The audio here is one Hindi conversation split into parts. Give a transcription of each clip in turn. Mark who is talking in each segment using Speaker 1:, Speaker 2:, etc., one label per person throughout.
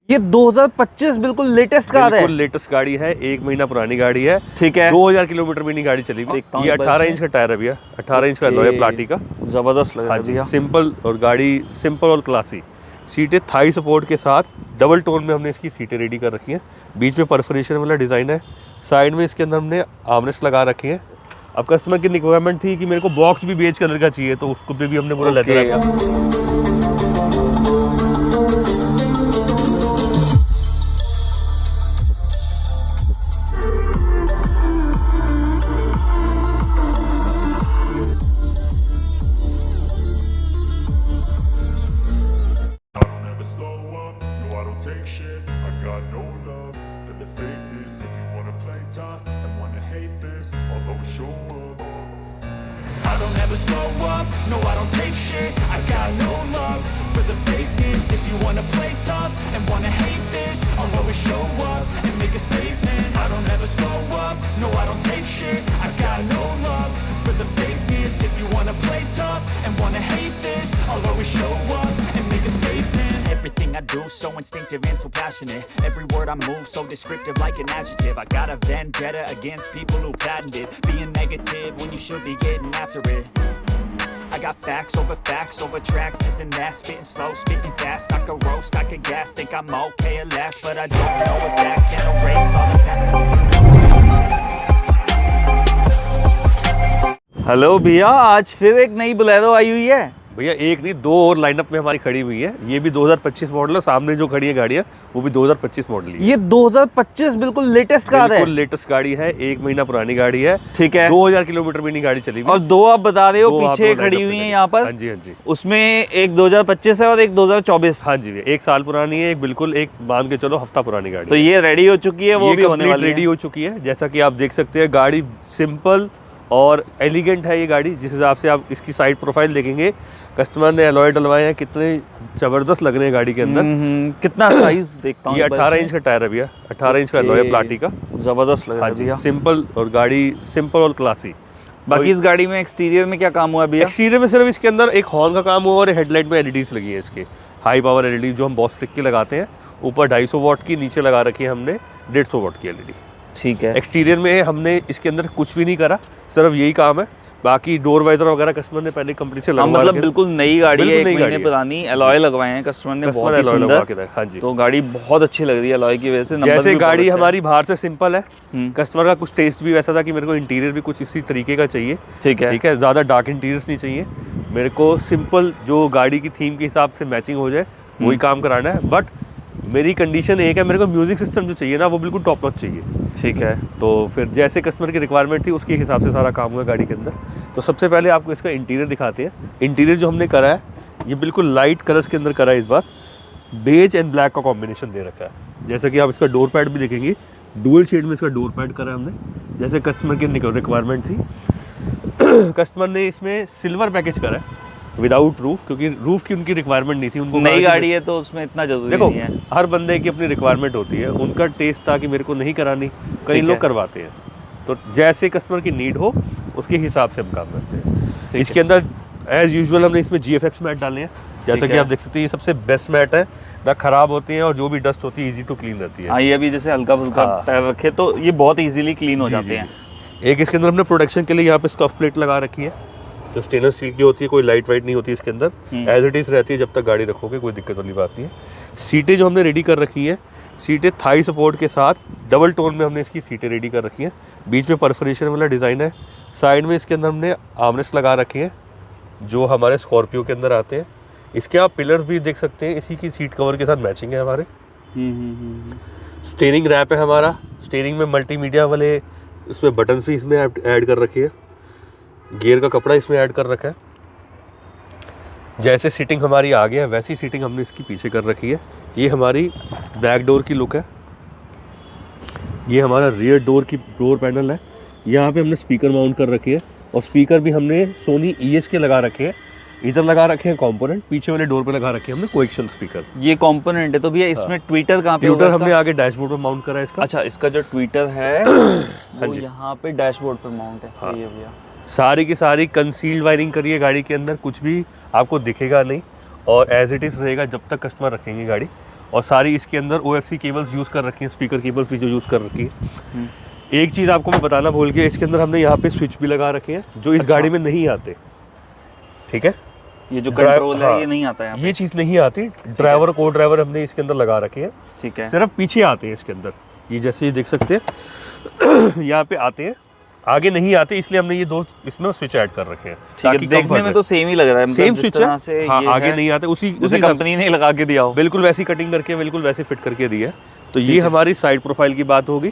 Speaker 1: ये 2025 बिल्कुल लेटेस्ट कार है।
Speaker 2: बिल्कुल लेटेस्ट गाड़ी है, 1 महीना पुरानी गाड़ी है।
Speaker 1: ठीक है,
Speaker 2: 2000 किलोमीटर भी नहीं गाड़ी चली हुई। ये 18 इंच का टायर है भैया, 18 इंच का अलॉय है प्लाटी का।
Speaker 1: जबरदस्त लग रहा है
Speaker 2: हाँ जी,
Speaker 1: भैया।
Speaker 2: सिंपल और गाड़ी सिंपल और क्लासी। सीटें थाई सपोर्ट के साथ डबल टोन में हमने इसकी सीटें रेडी कर रखी हैं। बीच में परफोरेशन वाला डिज़ाइन है। साइड में इसके अंदर हमने आर्मरेस्ट लगा रखी है। अब कस्टमर की रिक्वायरमेंट थी कि मेरे को बॉक्स भी बेज कलर का चाहिए, तो उसको पे भी हमने पूरा leather
Speaker 3: I don't ever slow up, no I don't take shit. I got no love for the fakeness. If you wanna play tough and wanna hate this, I'll always show up and make a statement. I don't ever slow up, no I don't take shit. I got no love for the fakeness. If you wanna play tough and wanna hate this, I'll always show up and make a statement. Everything I do so instinctive and so passionate. Every word I move so descriptive like an adjective. I got a vendetta against people who patented being negative when you should be getting after it. I got facts over tracks, this and that. Spitting slow, spitting fast. I could roast, I could gas. Think I'm okay at last, but I don't know if that can erase all the past.
Speaker 1: Hello भैया, आज फिर एक नई बोलेरो आई हुई है।
Speaker 2: भैया एक नहीं, 2 और लाइनअप में हमारी खड़ी हुई है। ये भी 2025 मॉडल है। सामने जो खड़ी है गाड़ियाँ वो भी 2025 मॉडल है।
Speaker 1: ये 2025 बिल्कुल लेटेस्ट कार है।
Speaker 2: बिल्कुल लेटेस्ट गाड़ी है, 1 महीना पुरानी गाड़ी है।
Speaker 1: ठीक है,
Speaker 2: 2000 किलोमीटर भी नहीं गाड़ी चली हुई।
Speaker 1: और 2 आप बता रहे हो पीछे खड़ी हुई है यहाँ पर।
Speaker 2: हाँ जी, हाँ जी।
Speaker 1: उसमें एक 2025 है और एक 2024।
Speaker 2: हाँ जी, 1 साल पुरानी है, एक बिल्कुल एक मान के चलो हफ्ता पुरानी गाड़ी।
Speaker 1: तो ये रेडी हो चुकी है, वो भी होने वाली है।
Speaker 2: रेडी हो चुकी है। जैसा कि आप देख सकते हैं, गाड़ी सिंपल और एलिगेंट है ये गाड़ी। जिस हिसाब से आप इसकी साइड प्रोफाइल देखेंगे, कस्टमर ने अलॉय डलवाए हैं, कितने जबरदस्त लग रहे हैं गाड़ी के अंदर।
Speaker 1: कितना साइज देखता हूँ।
Speaker 2: ये 18 इंच का टायर है भैया, 18 इंच का अलॉय है प्लाटी का।
Speaker 1: जबरदस्त लग रहा है भैया।
Speaker 2: सिंपल और गाड़ी सिंपल और क्लासी।
Speaker 1: बाकी इस गाड़ी में एक्सटीरियर में क्या काम हुआ है भैया?
Speaker 2: एक्सटीरियर में सिर्फ इसके अंदर एक हॉर्न का काम हुआ और हेडलाइट में एलईडीज लगी है इसके, हाई पावर एलईडी जो हम बॉस की लगाते हैं। ऊपर 250 वाट की, नीचे लगा रखी है हमने 150 वाट की एलईडी।
Speaker 1: ठीक है।
Speaker 2: एक्सटीरियर में हमने इसके अंदर कुछ भी नहीं करा, सिर्फ यही काम है। बाकी डोर वाइजर वगैरह कस्टमर ने पहले कंपनी से लगवा
Speaker 1: मतलब बिल्कुल नई गाड़ी है, 1 महीने पुरानी। अलॉय लगवाए हैं कस्टमर ने, बहुत ही सुंदर।
Speaker 2: हाँ जी,
Speaker 1: तो गाड़ी बहुत अच्छी लग रही है अलॉय की वजह से।
Speaker 2: जैसे गाड़ी हमारी बाहर से सिंपल है, कस्टमर का कुछ टेस्ट भी वैसा था कि मेरे को इंटीरियर भी कुछ इसी तरीके का चाहिए।
Speaker 1: ठीक है,
Speaker 2: ठीक है, ज़्यादा डार्क इंटीरियर्स नहीं चाहिए मेरे को। सिंपल जो गाड़ी की थीम के हिसाब से मैचिंग हो जाए वही काम कराना है। बट मेरी कंडीशन एक है, मेरे को म्यूजिक सिस्टम जो चाहिए ना वो बिल्कुल टॉप नॉच चाहिए।
Speaker 1: ठीक है,
Speaker 2: तो फिर जैसे कस्टमर की रिक्वायरमेंट थी उसके हिसाब से सारा काम हुआ गाड़ी के अंदर। तो सबसे पहले आपको इसका इंटीरियर दिखाते हैं। इंटीरियर जो हमने करा है ये बिल्कुल लाइट कलर्स के अंदर करा है। इस बार बेज एंड ब्लैक का कॉम्बिनेशन दे रखा है। जैसा कि आप इसका डोर पैड भी देखेंगे, डुअल शेड में इसका डोर पैड करा है हमने, जैसे कस्टमर की रिक्वायरमेंट थी। कस्टमर ने इसमें सिल्वर पैकेज करा है विदाउट रूफ, क्योंकि रूफ की उनकी रिक्वायरमेंट नहीं थी। उनको
Speaker 1: नई गाड़ी है तो उसमें इतना जरूरी नहीं है।
Speaker 2: हर बंदे की अपनी रिक्वायरमेंट होती है। उनका टेस्ट था कि मेरे को नहीं करानी, कई लोग करवाते हैं। तो जैसे कस्टमर की नीड हो उसके हिसाब से हम काम करते हैं। इसके अंदर एज यूजुअल हमने इसमें GFX मैट डाले हैं। जैसा कि आप देख सकते हैं, ये सबसे बेस्ट मैट है, ना खराब होती है और जो भी डस्ट होती है इजी टू क्लीन रहती है।
Speaker 1: हाँ, ये भी जैसे हल्का फुल्का पैर रखे तो ये बहुत इजीली क्लीन हो जाते हैं।
Speaker 2: एक इसके अंदर हमने प्रोटेक्शन के लिए यहाँ पे स्कफ प्लेट लगा रखी है, जो स्टेनलेस स्टील की होती है, कोई लाइट वाइट नहीं होती इसके अंदर। एज इट इज़ रहती है, जब तक गाड़ी रखोगे कोई दिक्कत वाली बात नहीं है। सीटें जो हमने रेडी कर रखी है, सीटें थाई सपोर्ट के साथ डबल टोन में हमने इसकी सीटें रेडी कर रखी हैं। बीच में परफोरेशन वाला डिज़ाइन है। साइड में इसके अंदर हमने आर्मरेस्ट लगा रखे हैं जो हमारे स्कॉर्पियो के अंदर आते हैं। इसके आप पिलर्स भी देख सकते हैं, इसी की सीट कवर के साथ मैचिंग है हमारे। स्टीयरिंग रैप है हमारा। स्टीयरिंग में मल्टीमीडिया वाले इसमें बटन भी इसमें ऐड कर रखे हैं। गियर का कपड़ा इसमें ऐड कर रखा है। जैसे सीटिंग हमारी आगे है वैसी सीटिंग हमने इसकी पीछे कर रखी है। ये हमारी बैक डोर की लुक है। ये हमारा रियर डोर की डोर पैनल है। यहाँ पे हमने स्पीकर माउंट कर रखे हैं और स्पीकर भी हमने सोनी ES के लगा रखे हैं। इधर लगा रखे हैं कंपोनेंट, पीछे वाले डोर पे लगा रखे हैं हमने कोएक्सियल स्पीकर।
Speaker 1: ये कंपोनेंट है। तो भैया इसमें ट्विटर कहाँ पे?
Speaker 2: ट्विटर हमने आगे डैशबोर्ड पे माउंट करा है इसका।
Speaker 1: अच्छा, इसका जो ट्विटर है वो यहाँ पे डैशबोर्ड पे माउंट है। सही है भैया।
Speaker 2: सारी की सारी कंसील्ड वायरिंग करी है गाड़ी के अंदर, कुछ भी आपको दिखेगा नहीं और एज इट इज़ रहेगा जब तक कस्टमर रखेंगे गाड़ी। और सारी इसके अंदर OFC केबल्स यूज़ कर रखी हैं, स्पीकर केबल्स भी जो यूज़ कर रखी है। एक चीज़ आपको मैं बताना भूल गया, इसके अंदर हमने यहाँ पे स्विच भी लगा रखे हैं जो इस गाड़ी में नहीं आते, ठीक है।
Speaker 1: ये जो कंट्रोल है ये नहीं आता है,
Speaker 2: ये चीज़ नहीं आती। ड्राइवर को ड्राइवर हमने इसके अंदर लगा रखे हैं,
Speaker 1: ठीक है।
Speaker 2: सिर्फ पीछे आते हैं इसके अंदर, ये जैसे ये देख सकते हैं यहाँ पे आते हैं, आगे नहीं आते, इसलिए हमने ये 2 इसमें स्विच ऐड कर रखे हैं
Speaker 1: ताकि देखने में तो सेम ही लग रहा है,
Speaker 2: सेम स्विच है। हाँ, आगे नहीं आते, उसी
Speaker 1: कंपनी ने लगा के दिया हो,
Speaker 2: बिल्कुल वैसी कटिंग करके बिल्कुल वैसे फिट करके दिया है। तो ये हमारी साइड प्रोफाइल की बात होगी।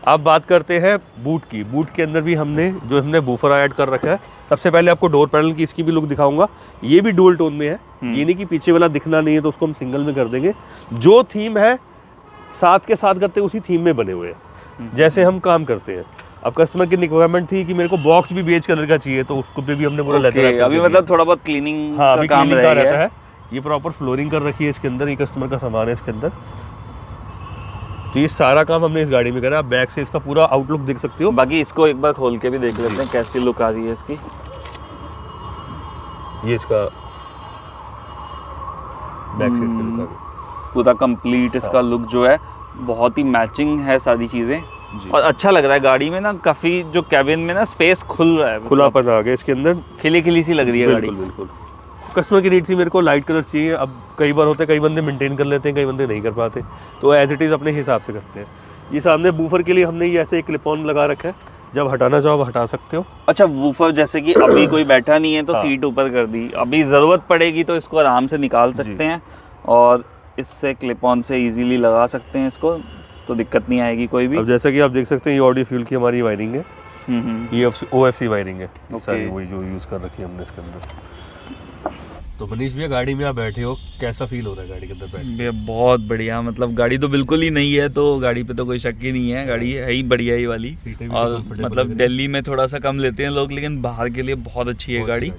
Speaker 2: अब बात करते हैं बूट की। बूट के अंदर भी हमने बूफर ऐड कर रखा है। सबसे पहले आपको डोर पैनल की इसकी भी लुक दिखाऊंगा। ये भी डुअल टोन में है, ये नहीं कि पीछे वाला दिखना नहीं है तो उसको हम सिंगल में कर देंगे। जो थीम है साथ के साथ करते हैं उसी थीम में बने हुए हैं, जैसे हम काम करते हैं। अब कस्टमर की रिक्वायरमेंट थी कि मेरे को बॉक्स भी बेज कलर का चाहिए, तो उसको पे भी हमने पूरा लेदर
Speaker 1: अभी मतलब थोड़ा बहुत क्लीनिंग का काम
Speaker 2: रहता है। ये प्रॉपर फ्लोरिंग कर रखी है इसके अंदर, ये कस्टमर का सामान है इसके अंदर। तो ये सारा काम हमने इस गाड़ी में करा। आप बैक से इसका पूरा आउटलुक देख सकते हो।
Speaker 1: बाकी इसको एक बार खोल के भी देख लेते हैं कैसी लुक आ रही है इसकी।
Speaker 2: ये इसका बैक साइड की लुक आ गई,
Speaker 1: पूरा कंप्लीट इसका लुक जो है बहुत ही मैचिंग है सारी चीजें, और अच्छा लग रहा है। गाड़ी में ना काफी जो कैबिन में ना स्पेस खुल रहा है,
Speaker 2: खुलापन आ गया इसके अंदर,
Speaker 1: खिली खिली सी लग रही है गाड़ी।
Speaker 2: बिल्कुल कस्टमर की नीड थी, मेरे को लाइट कलर चाहिए। अब कई बार होते हैं, कई बंदे मेंटेन कर लेते हैं, कई बंदे नहीं कर पाते, तो एज इट इज़ अपने हिसाब से करते हैं। ये सामने बूफर के लिए हमने ये ऐसे एक क्लिप ऑन लगा रखा है, जब हटाना चाहो हटा सकते हो।
Speaker 1: अच्छा, वूफर जैसे कि अभी कोई बैठा नहीं है तो सीट ऊपर कर दी, अभी ज़रूरत पड़ेगी तो इसको आराम से निकाल सकते हैं और इससे क्लिप ऑन से इजीली लगा सकते हैं इसको, तो दिक्कत नहीं आएगी कोई भी।
Speaker 2: अब जैसा कि आप देख सकते हैं ये ऑडियो फ्यूल की हमारी वायरिंग है, ये OFC वायरिंग है सारी, वही जो यूज़ कर रखी है हमने इसके अंदर। तो मनीष भैया गाड़ी में आप बैठे हो, कैसा फील हो रहा है गाड़ी के अंदर बैठ?
Speaker 1: बहुत बढ़िया, मतलब गाड़ी तो बिल्कुल ही नहीं है, तो गाड़ी पे तो कोई शक ही नहीं है, गाड़ी है ही बढ़िया ही वाली। और मतलब दिल्ली में थोड़ा सा कम लेते हैं लोग, लेकिन बाहर के लिए बहुत अच्छी है गाड़ी।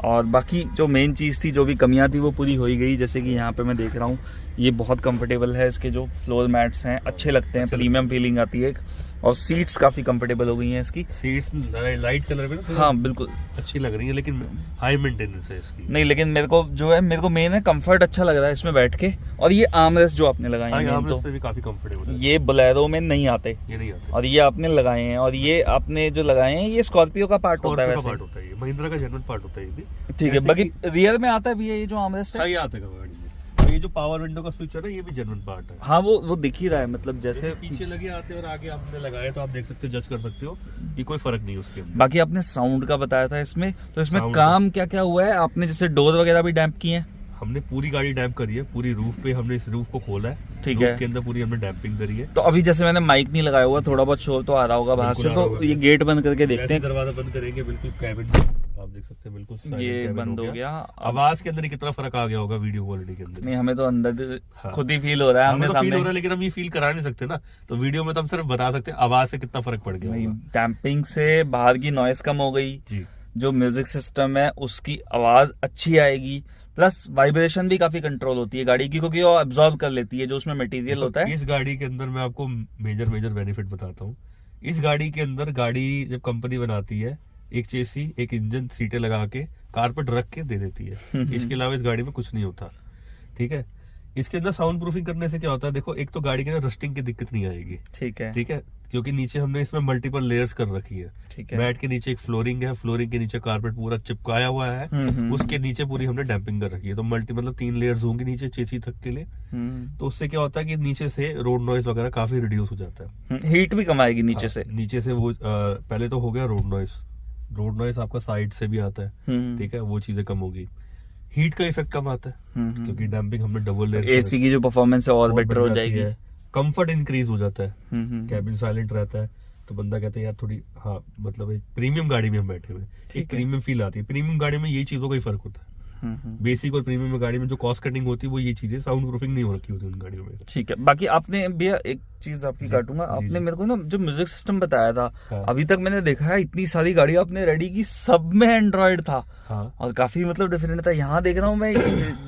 Speaker 1: और बाकी जो मेन चीज़ थी, जो भी कमियां थी वो पूरी हो ही गई। जैसे कि यहाँ पे मैं देख रहा हूँ ये बहुत कंफर्टेबल है, इसके जो फ्लोर मैट्स हैं अच्छे लगते हैं, प्रीमियम फीलिंग आती है। और सीट्स काफ़ी कंफर्टेबल हो गई हैं इसकी।
Speaker 2: सीट्स लाइट कलर में ना,
Speaker 1: हाँ बिल्कुल
Speaker 2: अच्छी लग रही है, लेकिन हाई मेंटेनेंस है इसकी।
Speaker 1: नहीं, लेकिन मेरे को मेन है कंफर्ट अच्छा लग रहा है इसमें बैठ के। और ये आर्मरेस्ट जो आपने लगाए हैं,
Speaker 2: आर्मरेस्ट भी काफी कंफर्टेबल है।
Speaker 1: ये बोलेरो में नहीं आते,
Speaker 2: ये नहीं आते,
Speaker 1: और ये आपने लगाए हैं। और ये आपने जो लगाए हैं ये स्कॉर्पियो का पार्ट होता है, वैसे
Speaker 2: पार्ट होता है, ये महिंद्रा का जेन्युइन पार्ट होता है ये भी।
Speaker 1: ठीक है, बाकी रियर में आता है भी ये जो आर्मरेस्ट है,
Speaker 2: ये आता है गाड़ी में। ये जो पावर विंडो का स्विच है ना, ये भी जेन्युइन पार्ट है।
Speaker 1: हाँ, वो दिख ही रहा है, मतलब जैसे
Speaker 2: पीछे लगे आते और आगे आपने लगाया, तो आप देख सकते हो, जज कर सकते हो कि कोई फर्क नहीं है उसके अंदर।
Speaker 1: बाकी आपने साउंड का बताया था इसमें, तो इसमें काम क्या क्या हुआ है आपने? जैसे डोर वगैरह भी डैम्प किए हैं?
Speaker 2: हमने पूरी गाड़ी डैम्प करी है, पूरी रूफ पे हमने इस रूफ को खोला है,
Speaker 1: ठीक है,
Speaker 2: के अंदर पूरी हमने डैम्पिंग करी है।
Speaker 1: तो अभी जैसे मैंने माइक नहीं लगाया हुआ, थोड़ा बहुत शोर तो आ रहा होगा बाहर से, तो ये गेट बंद करके देखते हैं।
Speaker 2: दरवाजा बंद करेंगे, बिल्कुल कैबिन आप देख सकते हैं, बिल्कुल
Speaker 1: ये बंद हो गया।
Speaker 2: आवाज के अंदर कितना फर्क आ गया होगा वीडियो क्वालिटी के अंदर।
Speaker 1: नहीं, हमें तो अंदर खुद ही फील हो रहा है, हमने
Speaker 2: सामने फील हो रहा है, लेकिन हम ये फील करा नहीं सकते ना, तो वीडियो में तो हम सिर्फ बता सकते हैं आवाज से कितना फर्क पड़ गया।
Speaker 1: डैम्पिंग से बाहर की नॉइस कम हो गई
Speaker 2: जी,
Speaker 1: जो म्यूजिक सिस्टम है उसकी आवाज अच्छी आएगी, प्लस वाइब्रेशन भी काफी कंट्रोल होती है गाड़ी की, क्योंकि वो एब्जॉर्ब कर लेती है जो उसमें मटेरियल होता है।
Speaker 2: इस गाड़ी के अंदर मैं आपको मेजर बेनिफिट बताता हूँ। इस गाड़ी के अंदर, गाड़ी जब कंपनी बनाती है, एक चेसी, एक इंजन, सीटें लगा के कारपेट रख के दे देती है। इसके अलावा इस गाड़ी में कुछ नहीं होता, ठीक है। इसके अंदर साउंड प्रूफिंग करने से क्या होता है, देखो, एक तो गाड़ी के अंदर रस्टिंग की दिक्कत नहीं आएगी, ठीक है, क्योंकि नीचे हमने इसमें मल्टीपल लेयर्स कर रखी है, ठीक है। मैट के नीचे एक फ्लोरिंग है, फ्लोरिंग के नीचे कारपेट पूरा चिपकाया हुआ है, उसके नीचे पूरी हमने डैम्पिंग कर रखी है, तो मतलब 3 लेयर्स होंगी नीचे चेसी तक के लिए। तो उससे क्या होता है कि नीचे से रोड नॉइज वगैरह काफी रिड्यूस हो जाता है,
Speaker 1: हीट भी कम आएगी नीचे से।
Speaker 2: नीचे से वो पहले तो हो गया रोड नॉइज आपका साइड से भी आता है, ठीक है, वो चीजें कम होगी। हीट का इफेक्ट कम आता है, क्योंकि डैम्पिंग हमने डबल लेयर,
Speaker 1: एसी की जो परफॉर्मेंस है और बेटर हो जाएगी,
Speaker 2: कंफर्ट इंक्रीज हो जाता है, कैबिन साइलेंट रहता है, तो बंदा कहता है यार थोड़ी, हाँ मतलब एक प्रीमियम गाड़ी में हम बैठे हुए, एक प्रीमियम फील आती है। प्रीमियम गाड़ी में यही चीजों का ही फर्क होता है। बेसिक और प्रीमियम गाड़ी में जो कॉस्ट कटिंग होती है वो ये चीजें, साउंड प्रूफिंग नहीं हो रखी होती उन गाड़ियों में,
Speaker 1: ठीक है। बाकी आपने भैया एक चीज आपकी काटूंगा, आपने मेरे को ना जो म्यूजिक सिस्टम बताया था, अभी तक मैंने देखा है इतनी सारी गाड़ी आपने रेडी की, सब में एंड्रॉइड था, और काफी मतलब डिफरेंट था। यहाँ देख रहा हूँ मैं,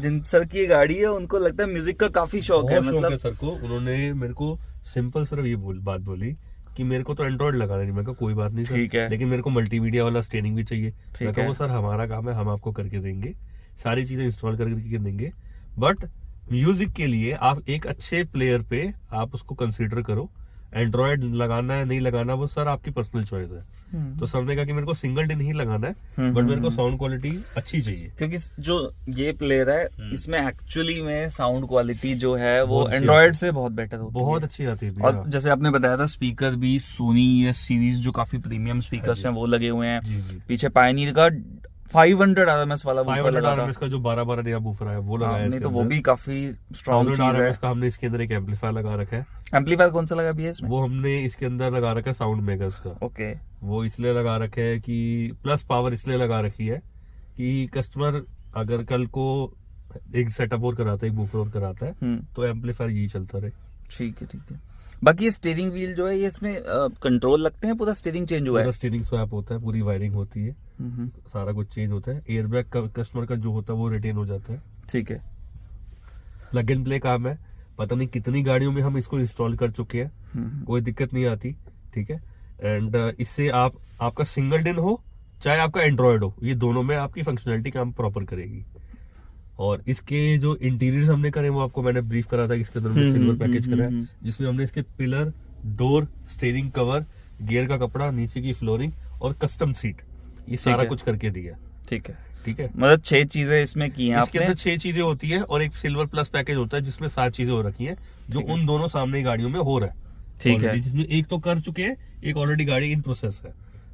Speaker 1: जिन सर की गाड़ी है उनको लगता है म्यूजिक का काफी शौक है, मतलब
Speaker 2: सर को, उन्होंने मेरे को सिंपल सिर्फ ये बात बोली कि मेरे को तो एंड्रॉइड लगाना नहीं। मैं कहा कोई बात नहीं सर, लेकिन मेरे को मल्टीमीडिया वाला स्टेरिंग भी चाहिए। मैं कहा वो सर हमारा काम है, हम आपको करके देंगे, सारी चीजें इंस्टॉल करके देंगे, बट म्यूजिक के लिए आप एक अच्छे प्लेयर पे आप उसको कंसीडर करो। एंड्रॉयड लगाना है नहीं लगाना वो सर आपकी पर्सनल चॉइस है। तो सर ने कहा कि मेरे को सिंगल डिन ही लगाना है, बट मेरे को साउंड क्वालिटी अच्छी चाहिए,
Speaker 1: क्योंकि जो ये प्लेयर है इसमें एक्चुअली में साउंड क्वालिटी जो है वो एंड्रॉयड से बहुत बेटर होती है,
Speaker 2: बहुत अच्छी आती है।
Speaker 1: और जैसे आपने बताया था स्पीकर भी सोनी एस सीरीज जो काफी प्रीमियम स्पीकर्स हैं वो लगे हुए हैं। पीछे पायनियर का 500 RMS वाला वूफर लगा था,
Speaker 2: इसका जो 12 नया वूफर है वो लगाया है।
Speaker 1: तो वो भी काफी स्ट्रॉन्ग चीज है।
Speaker 2: इसका हमने इसके अंदर एक एम्पलीफायर लगा रखा है।
Speaker 1: एम्पलीफायर कौन सा लगा भी है इसमें? वो
Speaker 2: हमने इसके अंदर लगा रखा है साउंड मेगास का।
Speaker 1: ओके।
Speaker 2: वो इसलिए लगा रखा है कि प्लस पावर इसलिए लगा रखी है कि कस्टमर अगर कल को एक सेटअप और कराता है, एक वूफर और कराता है, तो एम्पलीफायर यही चलता रहे।
Speaker 1: ठीक है ठीक है। बाकी ये स्टीयरिंग व्हील जो है ये इसमें कंट्रोल लगते हैं, पूरा स्टीयरिंग चेंज हुआ है?
Speaker 2: पूरा स्टीयरिंग स्वैप होता है, पूरी वायरिंग होती है, सारा कुछ चेंज होता है। एयरबैग का कस्टमर का जो होता है वो रिटेन हो जाता है।
Speaker 1: ठीक है।
Speaker 2: प्लग एंड प्ले काम है, पता नहीं कितनी गाड़ियों में हम इसको इंस्टॉल कर चुके हैं, कोई दिक्कत नहीं आती। ठीक है। एंड इससे आपका सिंगल डिन हो चाहे आपका एंड्रॉयड हो, ये दोनों में आपकी फंक्शनैलिटी काम प्रॉपर करेगी। और इसके जो इंटीरियर हमने करे वो आपको मैंने ब्रीफ करा था कि इसके अंदर सिल्वर पैकेज करा है, जिसमें हमने इसके pillar, door, steering cover, gear का कपड़ा, नीचे की फ्लोरिंग और कस्टम सीट, ये सारा कुछ करके दिया।
Speaker 1: ठीक है
Speaker 2: ठीक है।
Speaker 1: मतलब 6 चीजें इसमें की हैं
Speaker 2: इसके अंदर 6 चीजें होती है और एक सिल्वर प्लस पैकेज होता है जिसमें 7 चीजें हो रखी है, जो उन दोनों सामने गाड़ियों में हो रहा है।
Speaker 1: ठीक है।
Speaker 2: जिसमें एक तो कर चुके हैं, एक ऑलरेडी गाड़ी इन प्रोसेस है,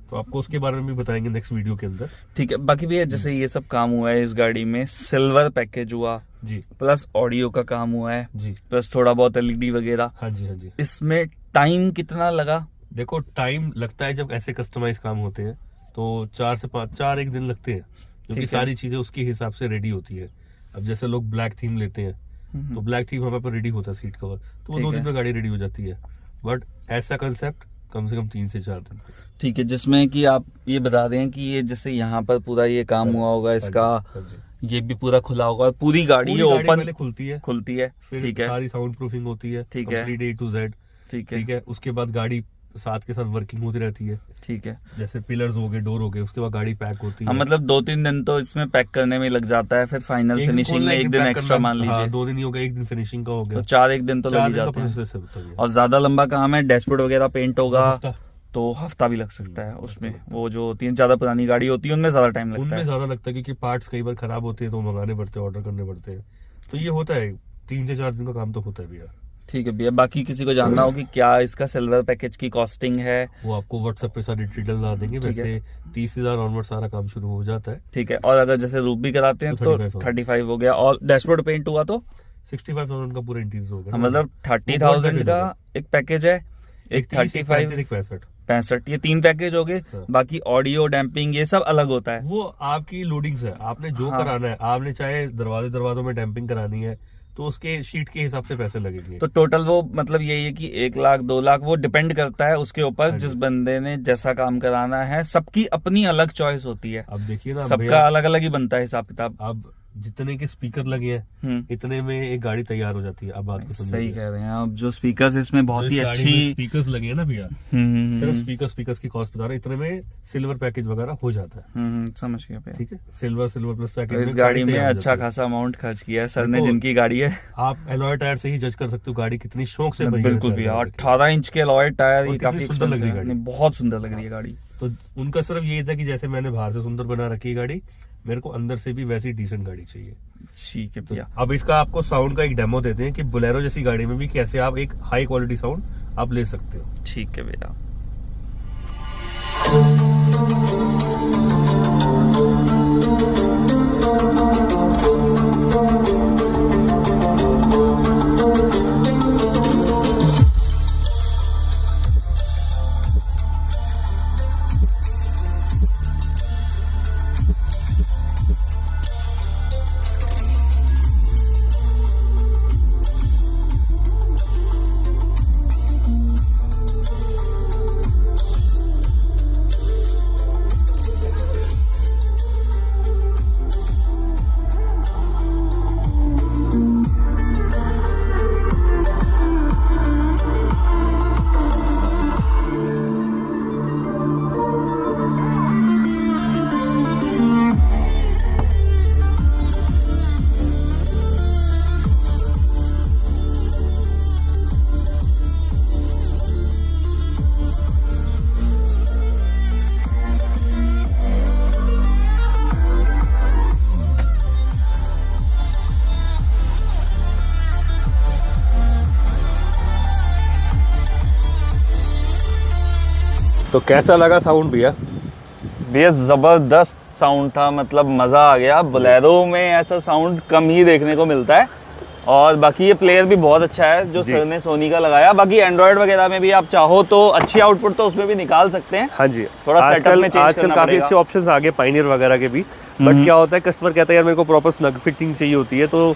Speaker 2: तो आपको उसके बारे में भी बताएंगे नेक्स्ट वीडियो के अंदर।
Speaker 1: ठीक है। बाकी भी जैसे ये सब काम हुआ है इस गाड़ी में, सिल्वर पैकेज हुआ
Speaker 2: जी,
Speaker 1: प्लस ऑडियो का काम हुआ है
Speaker 2: जी,
Speaker 1: प्लस थोड़ा बहुत LED वगैरह।
Speaker 2: हाँ जी हाँ जी।
Speaker 1: इसमें टाइम कितना लगा?
Speaker 2: देखो टाइम लगता है जब ऐसे कस्टमाइज काम होते हैं तो 4 से 4 एक दिन लगते हैं, क्योंकि सारी चीजें उसके हिसाब से रेडी होती है। अब जैसे लोग ब्लैक थीम लेते हैं तो ब्लैक थीम हमारे पर रेडी होता है सीट कवर, तो वो 2 दिन में गाड़ी रेडी हो जाती है। बट ऐसा कंसेप्ट कम से कम 3 से 4 दिन।
Speaker 1: ठीक है। जिसमें कि आप ये बता दें कि ये जैसे यहाँ पर पूरा ये काम हुआ होगा इसका, ये भी पूरा खुला होगा और पूरी गाड़ी ये ओपन
Speaker 2: खुलती है।
Speaker 1: ठीक है।
Speaker 2: सारी साउंड प्रूफिंग होती है।
Speaker 1: ठीक है।
Speaker 2: A to Z। ठीक है। उसके बाद गाड़ी साथ के साथ वर्किंग होती रहती है।
Speaker 1: ठीक है।
Speaker 2: जैसे पिलर्स हो गए, डोर हो गए, उसके बाद गाड़ी पैक होती है।
Speaker 1: मतलब 2-3 दिन तो इसमें पैक करने में लग जाता है, फिर फाइनल फिनिशिंग में 1 दिन एक्स्ट्रा मान लीजिए।
Speaker 2: 2 दिन ही हो गया, 1 दिन फिनिशिंग का हो गया,
Speaker 1: तो 4 एक दिन तो लग ही जाते हैं। और ज्यादा लंबा काम है, डैशबोर्ड वगैरह पेंट होगा तो हफ्ता भी लग सकता है उसमें। वो जो 3 ज्यादा पुरानी गाड़ी होती है उनमें ज्यादा टाइम लगता है।
Speaker 2: उनमें ज्यादा लगता है क्योंकि पार्ट्स कई बार खराब होते हैं तो मंगाने पड़ते हैं, ऑर्डर करने पड़ते हैं, तो ये होता है 3 से 4 दिन का काम तो होता है भैया।
Speaker 1: ठीक है भैया। बाकी किसी को जानना हो कि क्या इसका सिल्वर पैकेज की कॉस्टिंग है,
Speaker 2: वो आपको व्हाट्सएप पे सारी डिटेल ला देंगे। वैसे 30,000 ऑनवर्ड सारा काम शुरू हो जाता है।
Speaker 1: ठीक है। और अगर जैसे रूप भी कराते हैं तो 35 हो गया, और डैशबोर्ड पेंट हुआ तो
Speaker 2: 65,000 का पूरा इंटीरियर हो गया।
Speaker 1: मतलब 30,000 का एक पैकेज है, एक 35, 65, ये 3 पैकेज हो गए। बाकी ऑडियो, डैम्पिंग, ये सब अलग होता है।
Speaker 2: वो आपकी लोडिंग्स है, आपने जो कराना है, आपने चाहे दरवाजों में डैम्पिंग करानी है तो उसके शीट के हिसाब से पैसे लगेंगे।
Speaker 1: तो टोटल वो मतलब यही है कि 1 लाख 2 लाख वो डिपेंड करता है उसके ऊपर, जिस बंदे ने जैसा काम कराना है। सबकी अपनी अलग चॉइस होती है।
Speaker 2: अब देखिए ना,
Speaker 1: सबका अलग अलग ही बनता है हिसाब किताब।
Speaker 2: अब जितने के स्पीकर लगे हैं इतने में एक गाड़ी तैयार हो जाती है। अब बात
Speaker 1: सही कह रहे हैं आप। जो स्पीकर्स इसमें बहुत ही अच्छी
Speaker 2: स्पीकर्स लगे हैं ना भैया, सिर्फ स्पीकर्स की कॉस्ट बता रहे, इतने में सिल्वर पैकेज वगैरह हो जाता है।
Speaker 1: समझ गया भैया।
Speaker 2: ठीक है। Silver plus package.
Speaker 1: तो इस गाड़ी में अच्छा खासा अमाउंट खर्च किया है सर ने, जिनकी गाड़ी है।
Speaker 2: आप एलॉय टायर से ही जज कर सकते हो गाड़ी कितनी शौक से।
Speaker 1: बिल्कुल भैया। 18 इंच के एलॉय टायर, ये काफी सुंदर लग रही है, बहुत सुंदर लग रही है गाड़ी।
Speaker 2: तो उनका सिर्फ ये था कि जैसे मैंने बाहर से सुंदर बना रखी है गाड़ी, मेरे को अंदर से भी वैसी डिसेंट गाड़ी चाहिए।
Speaker 1: ठीक है भैया।
Speaker 2: अब इसका आपको साउंड का एक डेमो देते हैं कि बोलेरो जैसी गाड़ी में भी कैसे आप एक हाई क्वालिटी साउंड आप ले सकते हो।
Speaker 1: ठीक है भैया।
Speaker 2: तो कैसा लगा साउंड भैया?
Speaker 1: भैया ज़बरदस्त साउंड था, मतलब मज़ा आ गया। बोलेरो में ऐसा साउंड कम ही देखने को मिलता है। और बाकी ये प्लेयर भी बहुत अच्छा है जो सर ने सोनी का लगाया। बाकी एंड्रॉयड वगैरह में भी आप चाहो तो अच्छी आउटपुट तो उसमें भी निकाल सकते हैं।
Speaker 2: हाँ जी,
Speaker 1: थोड़ा सेटअप में चेंज
Speaker 2: आजकल काफ़ी अच्छे ऑप्शंस आ गए पायनियर वगैरह के भी। बट क्या होता है, कस्टमर कहता है यार मेरे को प्रॉपर स्नग फिटिंग चाहिए होती है, तो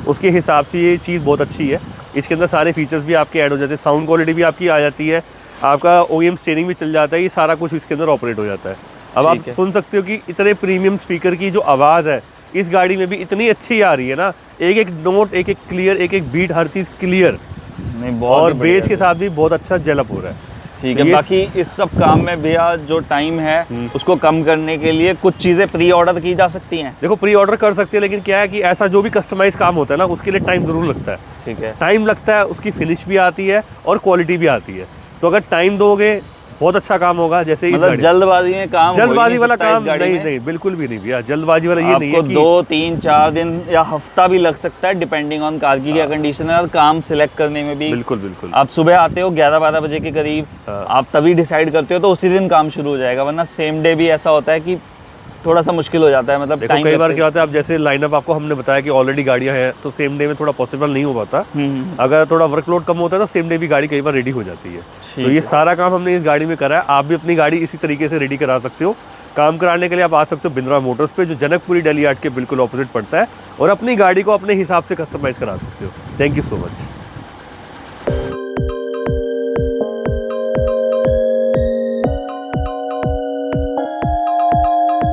Speaker 2: उसके हिसाब से ये चीज़ बहुत अच्छी है। इसके अंदर सारे फीचर्स भी आपके ऐड हो जाते हैं, साउंड क्वालिटी भी आपकी आ जाती है, आपका OEM स्टीयरिंग भी चल जाता है, ये सारा कुछ इसके अंदर ऑपरेट हो जाता है। अब आप सुन सकते हो कि इतने प्रीमियम स्पीकर की जो आवाज़ है इस गाड़ी में भी इतनी अच्छी आ रही है ना, एक एक नोट, एक एक क्लियर, एक एक बीट, हर चीज़ क्लियर।
Speaker 1: नहीं, बहुत
Speaker 2: और बेस के साथ भी बहुत अच्छा जेलअप हो रहा है।
Speaker 1: ठीक है। बाकी इस सब काम में भैया जो टाइम है उसको कम करने के लिए कुछ चीज़ें प्री ऑर्डर की जा सकती हैं।
Speaker 2: देखो प्री ऑर्डर कर सकते हैं, लेकिन क्या है कि ऐसा जो भी कस्टमाइज काम होता है ना, उसके लिए टाइम ज़रूर लगता है।
Speaker 1: ठीक है,
Speaker 2: टाइम लगता है, उसकी फिनिश भी आती है और क्वालिटी भी आती है। तो अगर टाइम दोगे बहुत अच्छा काम होगा। जैसे
Speaker 1: मतलब जल्दबाजी में काम,
Speaker 2: जल्दबाजी वाला काम नहीं, बिल्कुल भी नहीं भैया, जल्दबाजी वाला ये नहीं है कि
Speaker 1: 2, 3, 4 दिन या हफ्ता भी लग सकता है डिपेंडिंग ऑन कार की क्या कंडीशन है। और काम सिलेक्ट करने में भी
Speaker 2: बिल्कुल
Speaker 1: आप सुबह आते हो 11-12 बजे के करीब, आप तभी डिसाइड करते हो तो उसी दिन काम शुरू हो जाएगा। वरना सेम डे भी ऐसा होता है कि थोड़ा सा मुश्किल हो जाता है। मतलब
Speaker 2: देखो कई बार क्या होता है, अब जैसे लाइनअप आपको हमने बताया कि ऑलरेडी गाड़ियां हैं, तो सेम डे में थोड़ा पॉसिबल नहीं हो पाता। अगर थोड़ा वर्कलोड कम होता है तो सेम डे भी गाड़ी कई बार रेडी हो जाती है। तो ये सारा काम हमने इस गाड़ी में करा है। आप भी अपनी गाड़ी इसी तरीके से रेडी करा सकते हो। काम कराने के लिए आप आ सकते हो बिंद्रा मोटर्स पे, जो जनकपुरी दिल्ली हाट के बिल्कुल ऑपोजिट पड़ता है, और अपनी गाड़ी को अपने हिसाब से कस्टमाइज करा सकते हो। Thank you so much.